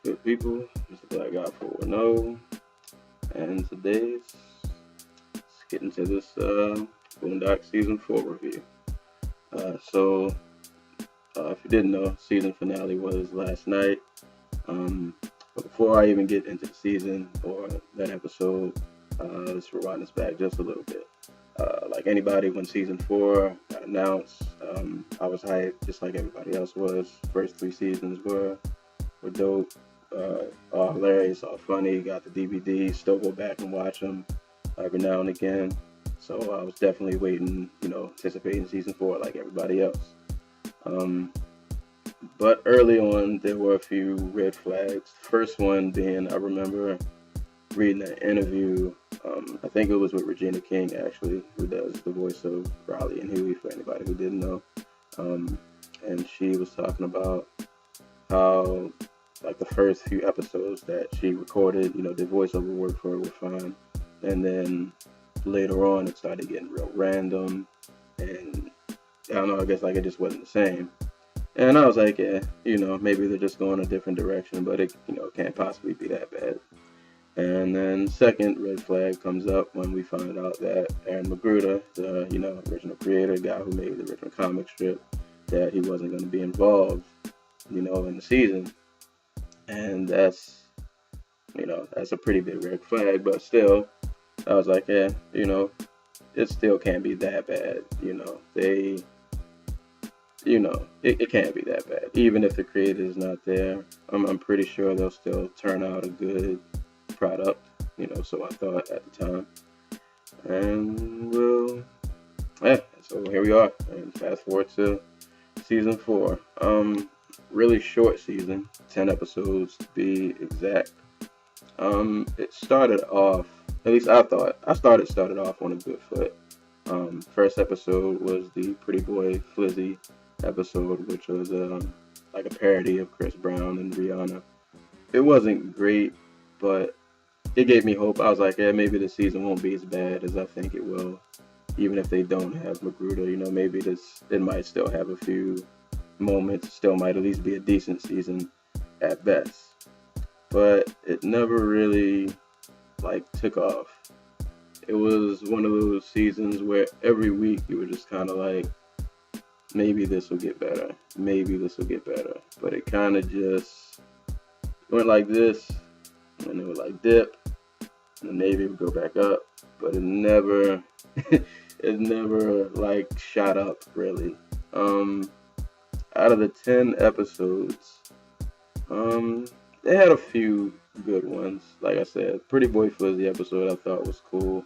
Good people? It's the Black Guy 410, and today's let's get into this Boondocks Season 4 review. If you didn't know, season finale was last night. Um, but before I even get into the season or that episode, let's rewind this back just a little bit. Like anybody, when season 4 got announced, I was hyped just like everybody else was. First 3 seasons were dope, all hilarious, all funny. Got the DVD, still go back and watch them every now and again. So I was definitely waiting, anticipating season 4 like everybody else. Um, but early on, there were a few red flags. First one being, I remember reading an interview. I think it was with Regina King, actually, who does the voice of Riley and Huey, for anybody who didn't know. And she was talking about how, like, the first few episodes that she recorded, the voiceover work for it were fine. And then later on, it started getting real random. And I don't know, I guess, like, it just wasn't the same. And I was like, yeah, maybe they're just going a different direction, but it, can't possibly be that bad. And then second red flag comes up when we find out that Aaron McGruder, the original creator, guy who made the original comic strip, that he wasn't going to be involved, in the season. And that's a pretty big red flag. But still, I was like, yeah, it still can't be that bad. It can't be that bad. Even if the creator is not there, I'm pretty sure they'll still turn out a good product, so I thought at the time. And well, yeah, so here we are, and fast forward to season 4. Really short season, 10 episodes to be exact. It started off, at least I thought, started off on a good foot. First episode was the Pretty Boy Flizzy episode, which was like a parody of Chris Brown and Rihanna. It wasn't great, but it gave me hope. I was like, yeah, maybe the season won't be as bad as I think it will. Even if they don't have Magruder, maybe it might still have a few moments, still might at least be a decent season at best. But it never really, took off. It was one of those seasons where every week you were just kind of like, maybe this will get better. Maybe this will get better. But it kind of just went like this, and it would dip, and maybe it would go back up, but it never, shot up really. Out of the 10 episodes, they had a few good ones. Like I said, Pretty Boy Fuzzy episode I thought was cool.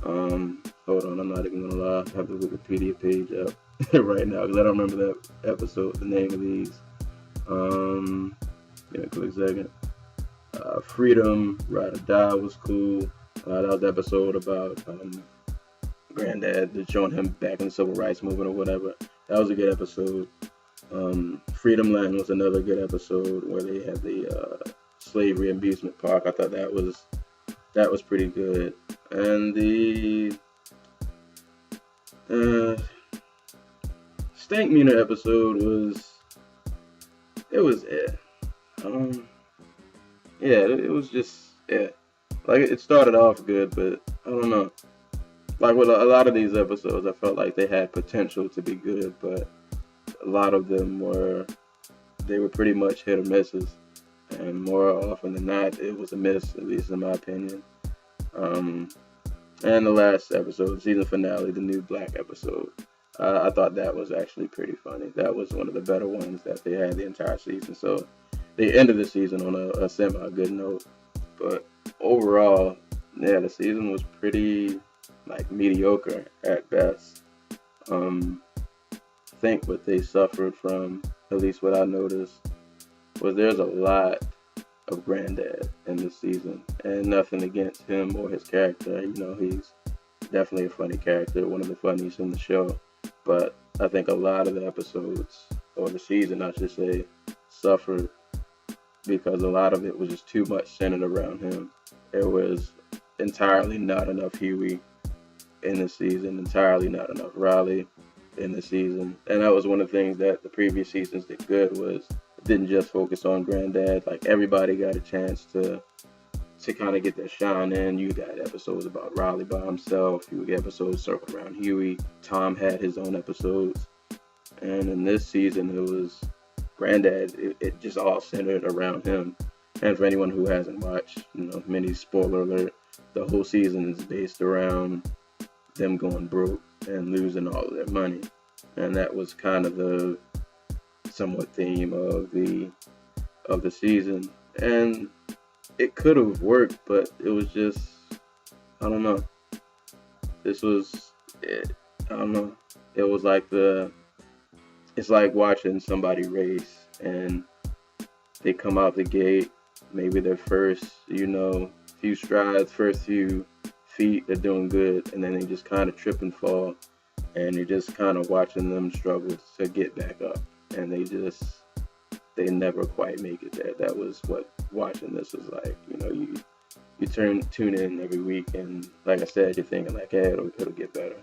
Hold on, I'm not even gonna lie. I have the Wikipedia page up right now because I don't remember that episode, the name of these. Give me a quick second. Freedom, Ride or Die was cool. That was the episode about Granddad, showing him back in the civil rights movement or whatever. That was a good episode. Freedom Land was another good episode where they had the slavery amusement park. I thought that was pretty good. And the Stank Meaner episode was it was just, like, it started off good, but I don't know. Like with a lot of these episodes, I felt like they had potential to be good, but a lot of them were pretty much hit or misses, and more often than not, it was a miss, at least in my opinion. And the last episode, season finale, the new Black episode, I thought that was actually pretty funny. That was one of the better ones that they had the entire season. So they ended the season on a semi-good note. But overall, yeah, the season was pretty, mediocre at best. I think what they suffered from, at least what I noticed, was there's a lot of Granddad in this season. And nothing against him or his character. He's definitely a funny character, one of the funniest in the show. But I think a lot of the episodes, or the season I should say, suffered because a lot of it was just too much centered around him. There was entirely not enough Huey in the season, entirely not enough Riley in the season. And that was one of the things that the previous seasons did good, was didn't just focus on Granddad. Like everybody got a chance to kind of get their shine in. You got episodes about Riley by himself. You would get episodes circled around Huey. Tom had his own episodes. And in this season, it was Granddad. It just all centered around him. And for anyone who hasn't watched, mini spoiler alert, the whole season is based around them going broke and losing all of their money. And that was kind of the somewhat theme of the season. And it could have worked, but it was just, I don't know. This was, I don't know. It was like it's like watching somebody race and they come out the gate, maybe their first, few strides, first few feet, they're doing good, and then they just kind of trip and fall, and you're just kind of watching them struggle to get back up, and they never quite make it there. That was what watching this was like. You tune in every week, and like I said, you're thinking like, hey, it'll get better,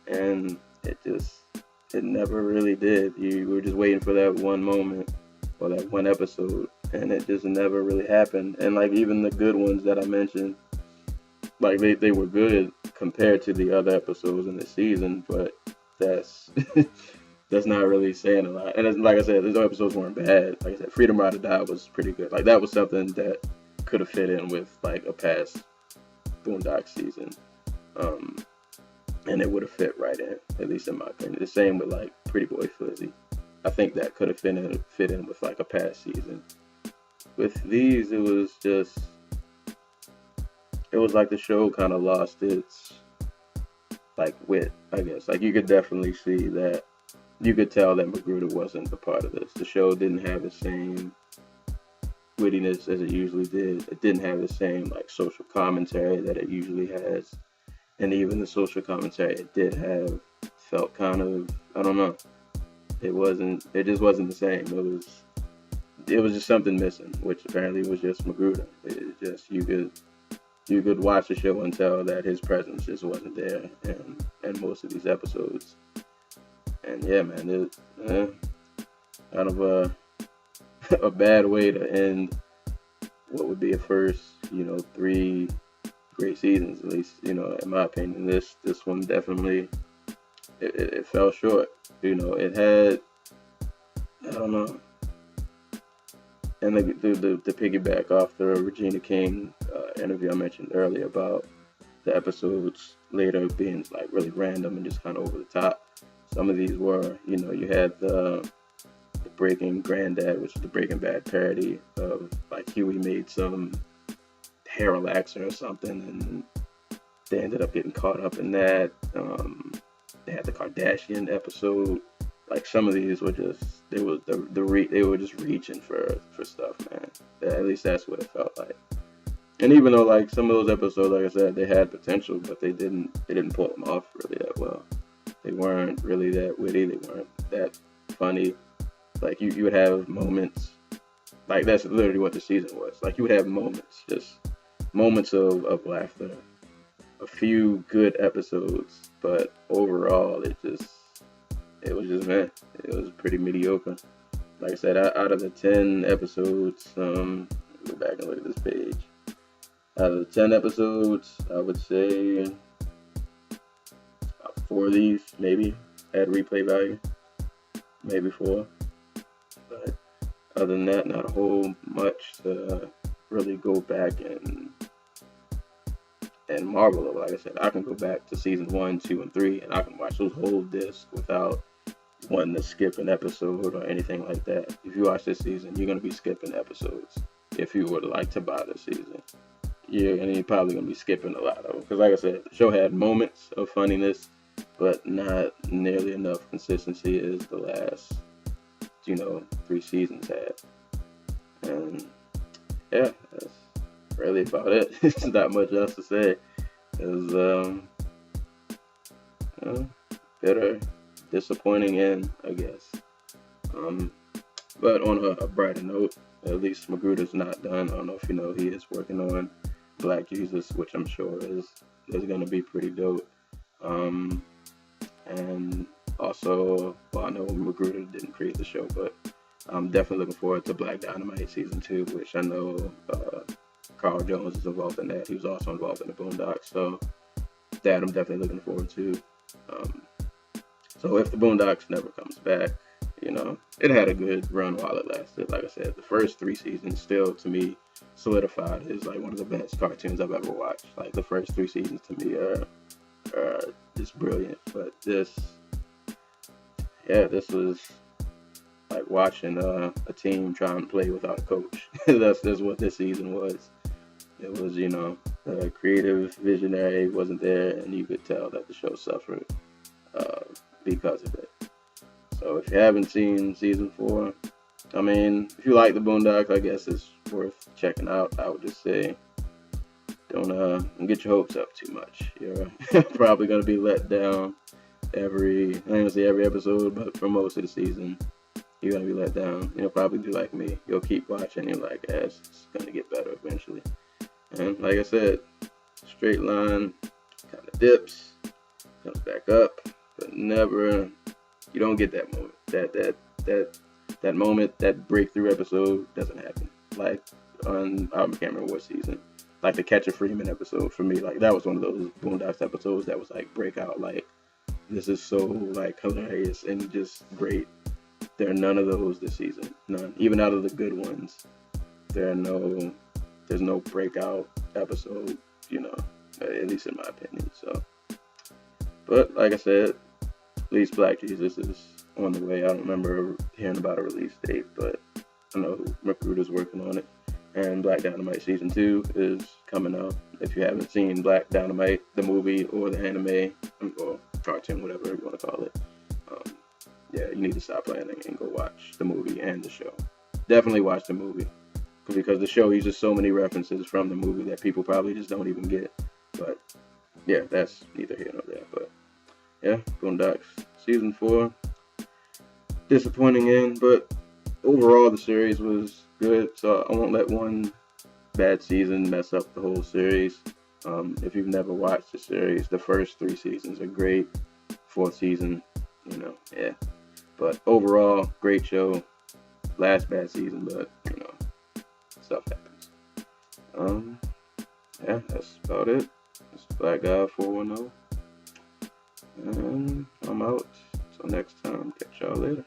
and it never really did. You were just waiting for that one moment or that one episode, and it just never really happened. And like even the good ones that I mentioned, like they were good compared to the other episodes in the season, but that's that's not really saying a lot. And like I said, those episodes weren't bad. Like I said, Freedom Ride or Die was pretty good. Like that was something that could have fit in with like a past Boondocks season. And it would have fit right in, at least in my opinion. The same with like Pretty Boy Flizzy. I think that could have fit in with like a past season. With these, it was like the show kind of lost its like wit, I guess. Like you could definitely see that. You could tell that Magruder wasn't a part of this. The show didn't have the same wittiness as it usually did. It didn't have the same like social commentary that it usually has. And even the social commentary it did have felt kind of, I don't know. It just wasn't the same. It was just something missing, which apparently was just Magruder. It just you could watch the show and tell that his presence just wasn't there in most of these episodes. And yeah, man, kind of a bad way to end what would be a first, 3 great seasons, at least, in my opinion. This one definitely, it fell short. It had, I don't know. And the piggyback off the Regina King interview I mentioned earlier about the episodes later being like really random and just kind of over the top. Some of these were, you had the Breaking Granddad, which is the Breaking Bad parody of like Huey made some hair relaxer or something, and they ended up getting caught up in that. They had the Kardashian episode. Like some of these were just they were just reaching for stuff, man. At least that's what it felt like. And even though like some of those episodes, like I said, they had potential, but they didn't pull them off really that well. They weren't really that witty. They weren't that funny. Like you would have moments. Like that's literally what the season was. Like you would have moments, just moments of laughter. A few good episodes, but overall it was just man. It was pretty mediocre. Like I said, out of the 10 episodes, go back and look at this page. Out of the 10 episodes, I would say 4 of these maybe had replay value, maybe 4. But other than that, not a whole much to really go back and marvel over. Like I said, I can go back to season 1, 2, and 3, and I can watch those whole discs without wanting to skip an episode or anything like that. If you watch this season, you're gonna be skipping episodes. If you would like to buy this season, you're probably gonna be skipping a lot of them. Because like I said, the show had moments of funniness, but not nearly enough consistency as the last, 3 seasons had. And yeah, that's really about it. It's not much else to say. It was bitter, disappointing end, I guess. But on a brighter note, at least Magruder's not done. I don't know if you know, he is working on Black Jesus, which I'm sure is going to be pretty dope. And also, well, I know Magruder didn't create the show, but I'm definitely looking forward to Black Dynamite season 2, which I know Carl Jones is involved in that. He was also involved in the Boondocks, so that I'm definitely looking forward to. Um, so if the Boondocks never comes back, it had a good run while it lasted. Like I said, the first 3 seasons still to me solidified as like one of the best cartoons I've ever watched. Like the first 3 seasons to me are just brilliant. But this was like watching a team trying to play without a coach. That's what this season was. It was, the creative visionary wasn't there, and you could tell that the show suffered uh, because of it. So if you haven't seen season 4, I mean, if you like the Boondocks, I guess it's worth checking out. I would just say don't get your hopes up too much. You're probably gonna be let down I ain't gonna say every episode, but for most of the season, you're gonna be let down. You'll probably be like me. You'll keep watching. You're like, it's gonna get better eventually. And like I said, straight line kind of dips, comes back up, but never. You don't get that moment. That moment, that breakthrough episode doesn't happen. Like I can't remember what season. Like the Catcher Freeman episode for me. Like that was one of those Boondocks episodes that was like breakout. Like this is so like hilarious and just great. There are none of those this season. None. Even out of the good ones, there's no breakout episode, at least in my opinion. So, but like I said, at least Black Jesus is on the way. I don't remember hearing about a release date, but I know Recruiter's working on it. And Black Dynamite season 2 is coming out. If you haven't seen Black Dynamite, the movie or the anime or cartoon, whatever you want to call it, you need to stop planning and go watch the movie and the show. Definitely watch the movie because the show uses so many references from the movie that people probably just don't even get. But yeah, that's neither here nor there. But yeah, Boondocks season 4, disappointing end, but overall the series was good. So I won't let one bad season mess up the whole series. If you've never watched the series, the first 3 seasons are great. 4th season, yeah. But overall, great show. Last bad season, but stuff happens. That's about it. It's Black Guy 410. And I'm out. Till next time, catch y'all later.